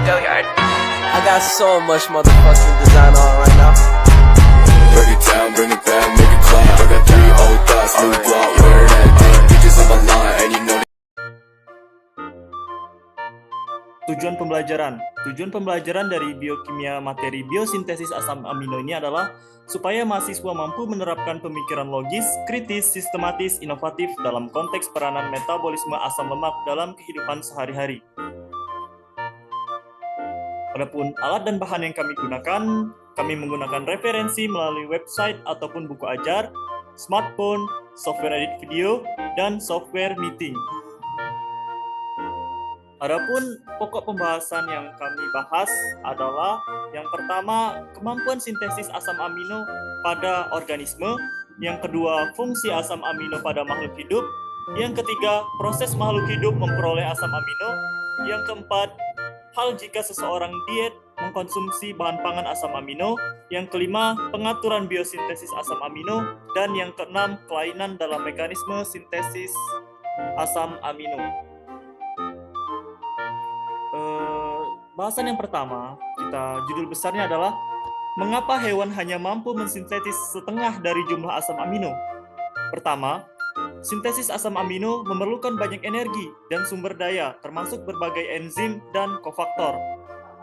I got so much motherfucking design on right now. Break it down, bring it back, make it clap. I got 3 old thoughts, new block, where that day. Bitches on my line, and you know. Tujuan pembelajaran dari biokimia materi biosintesis asam amino ini adalah supaya mahasiswa mampu menerapkan pemikiran logis, kritis, sistematis, inovatif dalam konteks peranan metabolisme asam lemak dalam kehidupan sehari-hari. Adapun alat dan bahan yang kami gunakan, kami menggunakan referensi melalui website ataupun buku ajar, smartphone, software edit video, dan software meeting. Adapun pokok pembahasan yang kami bahas adalah yang pertama, kemampuan sintesis asam amino pada organisme, yang kedua, fungsi asam amino pada makhluk hidup, yang ketiga, proses makhluk hidup memperoleh asam amino, yang keempat, hal jika seseorang diet mengkonsumsi bahan pangan asam amino, yang kelima, pengaturan biosintesis asam amino, dan yang keenam, kelainan dalam mekanisme sintesis asam amino. Bahasan yang pertama, judul besarnya adalah mengapa hewan hanya mampu mensintesis setengah dari jumlah asam amino. Pertama, sintesis asam amino memerlukan banyak energi dan sumber daya, termasuk berbagai enzim dan kofaktor.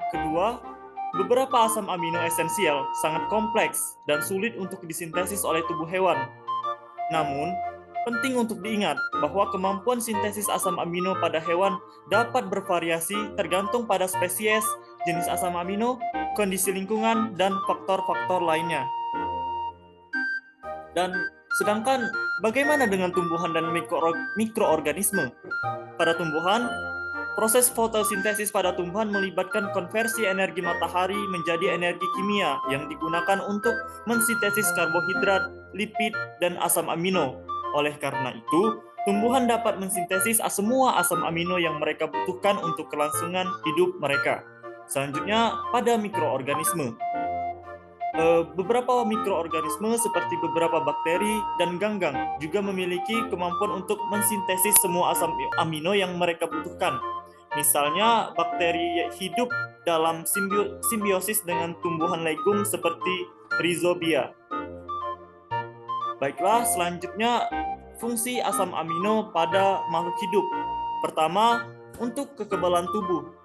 Kedua, beberapa asam amino esensial sangat kompleks dan sulit untuk disintesis oleh tubuh hewan. Namun, penting untuk diingat bahwa kemampuan sintesis asam amino pada hewan dapat bervariasi tergantung pada spesies, jenis asam amino, kondisi lingkungan, dan faktor-faktor lainnya. Dan sedangkan bagaimana dengan tumbuhan dan mikroorganisme? Pada tumbuhan, proses fotosintesis pada tumbuhan melibatkan konversi energi matahari menjadi energi kimia yang digunakan untuk mensintesis karbohidrat, lipid, dan asam amino. Oleh karena itu, tumbuhan dapat mensintesis semua asam amino yang mereka butuhkan untuk kelangsungan hidup mereka. Selanjutnya, pada mikroorganisme. Beberapa mikroorganisme seperti beberapa bakteri dan ganggang juga memiliki kemampuan untuk mensintesis semua asam amino yang mereka butuhkan. Misalnya, bakteri hidup dalam simbiosis dengan tumbuhan legum seperti rhizobia. Baiklah, selanjutnya fungsi asam amino pada makhluk hidup. Pertama, untuk kekebalan tubuh.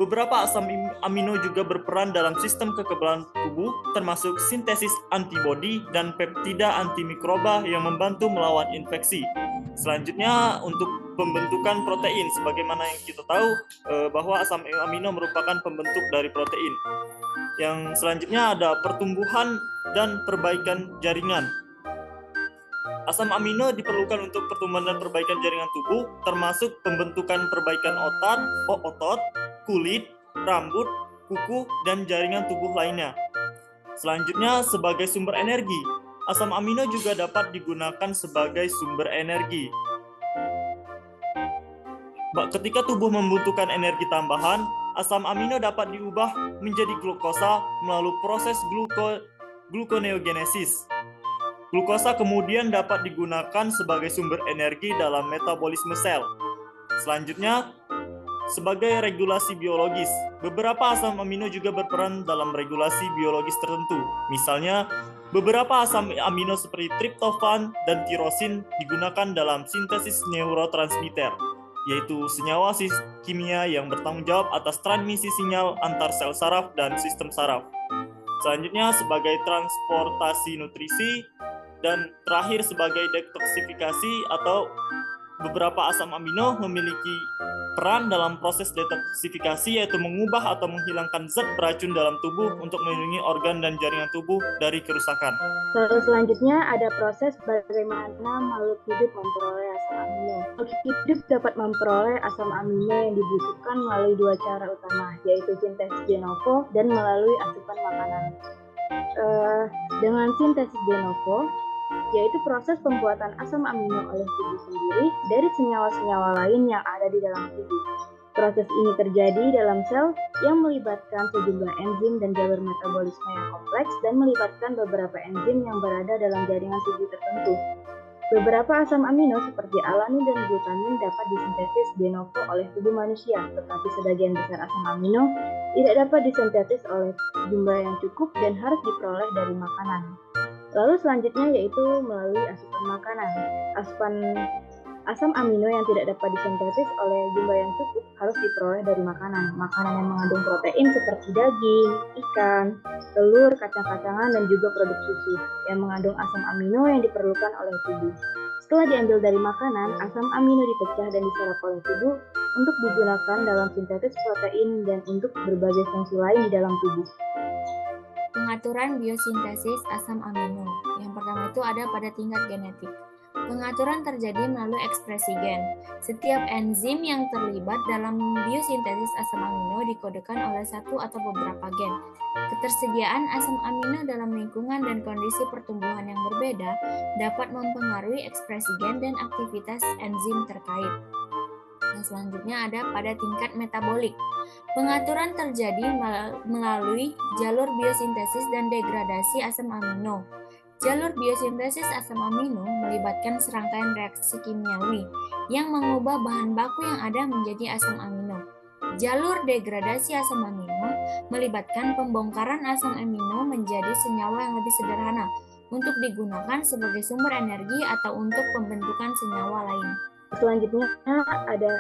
Beberapa asam amino juga berperan dalam sistem kekebalan tubuh, termasuk sintesis antibodi dan peptida antimikroba yang membantu melawan infeksi. Selanjutnya, untuk pembentukan protein. Sebagaimana yang kita tahu bahwa asam amino merupakan pembentuk dari protein. Yang selanjutnya ada pertumbuhan dan perbaikan jaringan. Asam amino diperlukan untuk pertumbuhan dan perbaikan jaringan tubuh, termasuk pembentukan perbaikan otot, kulit, rambut, kuku, dan jaringan tubuh lainnya. Selanjutnya, sebagai sumber energi, asam amino juga dapat digunakan sebagai sumber energi. Ketika tubuh membutuhkan energi tambahan, asam amino dapat diubah menjadi glukosa melalui proses gluconeogenesis. Glukosa kemudian dapat digunakan sebagai sumber energi dalam metabolisme sel. Selanjutnya, sebagai regulasi biologis, beberapa asam amino juga berperan dalam regulasi biologis tertentu. Misalnya, beberapa asam amino seperti triptofan dan tirosin digunakan dalam sintesis neurotransmitter, yaitu senyawa kimia yang bertanggung jawab atas transmisi sinyal antar sel saraf dan sistem saraf. Selanjutnya, sebagai transportasi nutrisi, dan terakhir sebagai detoksifikasi atau beberapa asam amino memiliki peran dalam proses detoksifikasi, yaitu mengubah atau menghilangkan zat beracun dalam tubuh untuk melindungi organ dan jaringan tubuh dari kerusakan. Lalu selanjutnya ada proses bagaimana makhluk hidup memperoleh asam amino. Makhluk hidup dapat memperoleh asam amino yang dibutuhkan melalui dua cara utama, yaitu sintesis de novo dan melalui asupan makanan. Dengan sintesis de novo, yaitu proses pembuatan asam amino oleh tubuh sendiri dari senyawa-senyawa lain yang ada di dalam tubuh. Proses ini terjadi dalam sel yang melibatkan sejumlah enzim dan jalur metabolisme yang kompleks dan melibatkan beberapa enzim yang berada dalam jaringan tubuh tertentu. Beberapa asam amino seperti alanin dan glutamin dapat disintesis de novo oleh tubuh manusia, tetapi sebagian besar asam amino tidak dapat disintesis oleh jumlah yang cukup dan harus diperoleh dari makanan. Lalu selanjutnya yaitu melalui asupan makanan. Asam amino yang tidak dapat disintesis oleh jumlah yang cukup harus diperoleh dari makanan. Makanan yang mengandung protein seperti daging, ikan, telur, kacang-kacangan, dan juga produk susu yang mengandung asam amino yang diperlukan oleh tubuh. Setelah diambil dari makanan, asam amino dipecah dan diserap oleh tubuh untuk digunakan dalam sintesis protein dan untuk berbagai fungsi lain di dalam tubuh. Pengaturan biosintesis asam amino. Yang pertama itu ada pada tingkat genetik. Pengaturan terjadi melalui ekspresi gen. Setiap enzim yang terlibat dalam biosintesis asam amino dikodekan oleh satu atau beberapa gen. Ketersediaan asam amino dalam lingkungan dan kondisi pertumbuhan yang berbeda dapat mempengaruhi ekspresi gen dan aktivitas enzim terkait. Yang selanjutnya ada pada tingkat metabolik. Pengaturan terjadi melalui jalur biosintesis dan degradasi asam amino. Jalur biosintesis asam amino melibatkan serangkaian reaksi kimiawi yang mengubah bahan baku yang ada menjadi asam amino. Jalur degradasi asam amino melibatkan pembongkaran asam amino menjadi senyawa yang lebih sederhana untuk digunakan sebagai sumber energi atau untuk pembentukan senyawa lain. Selanjutnya ada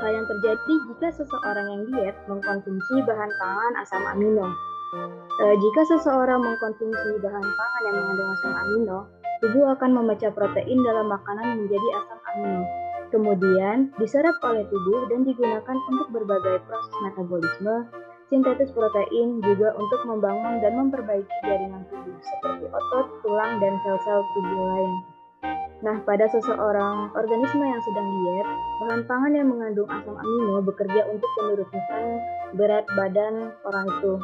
hal yang terjadi jika seseorang yang diet mengkonsumsi bahan pangan asam amino. Jika seseorang mengkonsumsi bahan pangan yang mengandung asam amino, tubuh akan memecah protein dalam makanan menjadi asam amino. Kemudian diserap oleh tubuh dan digunakan untuk berbagai proses metabolisme, sintesis protein, juga untuk membangun dan memperbaiki jaringan tubuh seperti otot, tulang, dan sel-sel tubuh lain. Nah, pada seseorang organisme yang sedang diet, bahan pangan yang mengandung asam amino bekerja untuk menurunkan berat badan orang itu.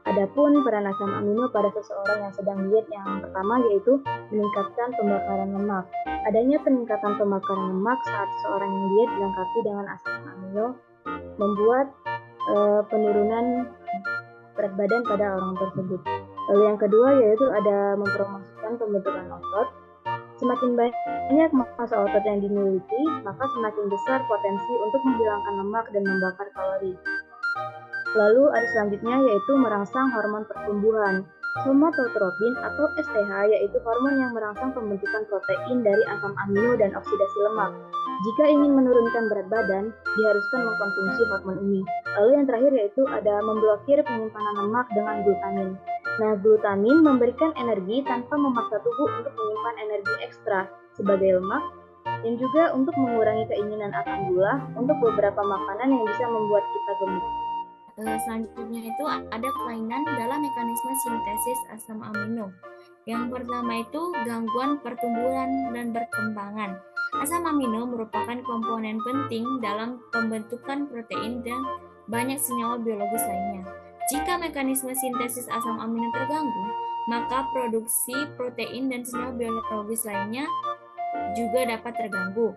Adapun peran asam amino pada seseorang yang sedang diet yang pertama yaitu meningkatkan pembakaran lemak. Adanya peningkatan pembakaran lemak saat seseorang yang diet dilengkapi dengan asam amino membuat penurunan berat badan pada orang tersebut. Lalu yang kedua yaitu ada mempromosikan pembentukan otot. Semakin banyak massa otot yang dimiliki, maka semakin besar potensi untuk menghilangkan lemak dan membakar kalori. Lalu ada selanjutnya yaitu merangsang hormon pertumbuhan. Somatotropin atau STH yaitu hormon yang merangsang pembentukan protein dari asam amino dan oksidasi lemak. Jika ingin menurunkan berat badan, diharuskan mengkonsumsi hormon ini. Lalu yang terakhir yaitu ada memblokir penyimpanan lemak dengan glutamin. Nah, glutamin memberikan energi tanpa memaksa tubuh untuk menyimpan energi ekstra sebagai lemak dan juga untuk mengurangi keinginan akan gula untuk beberapa makanan yang bisa membuat kita gemuk. Selanjutnya itu ada kelainan dalam mekanisme sintesis asam amino. Yang pertama itu gangguan pertumbuhan dan perkembangan. Asam amino merupakan komponen penting dalam pembentukan protein dan banyak senyawa biologis lainnya. Jika mekanisme sintesis asam amino terganggu, maka produksi protein dan senyawa biologis lainnya juga dapat terganggu.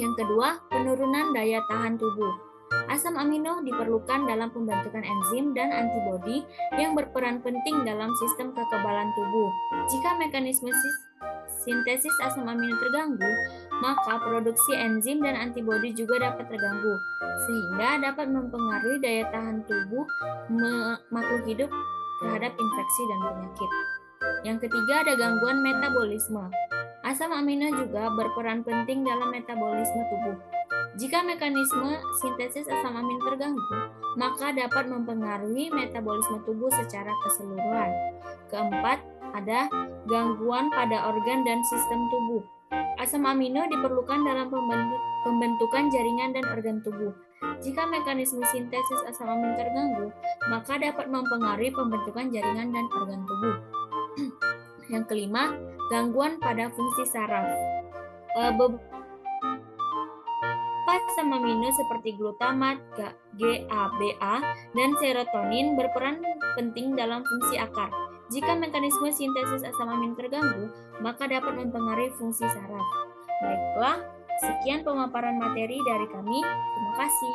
Yang kedua, penurunan daya tahan tubuh. Asam amino diperlukan dalam pembentukan enzim dan antibodi yang berperan penting dalam sistem kekebalan tubuh. Jika mekanisme sintesis asam amino terganggu, maka produksi enzim dan antibodi juga dapat terganggu, sehingga dapat mempengaruhi daya tahan tubuh makhluk hidup terhadap infeksi dan penyakit. Yang ketiga ada gangguan metabolisme. Asam amino juga berperan penting dalam metabolisme tubuh. Jika mekanisme sintesis asam amino terganggu, maka dapat mempengaruhi metabolisme tubuh secara keseluruhan. Keempat, ada gangguan pada organ dan sistem tubuh. Asam amino diperlukan dalam pembentukan jaringan dan organ tubuh. Jika mekanisme sintesis asam amino terganggu, maka dapat mempengaruhi pembentukan jaringan dan organ tubuh. Yang kelima, gangguan pada fungsi saraf. Asam amino seperti glutamat, GABA, dan serotonin berperan penting dalam fungsi akar. Jika mekanisme sintesis asam amino terganggu, maka dapat mempengaruhi fungsi saraf. Baiklah, sekian pemaparan materi dari kami. Terima kasih.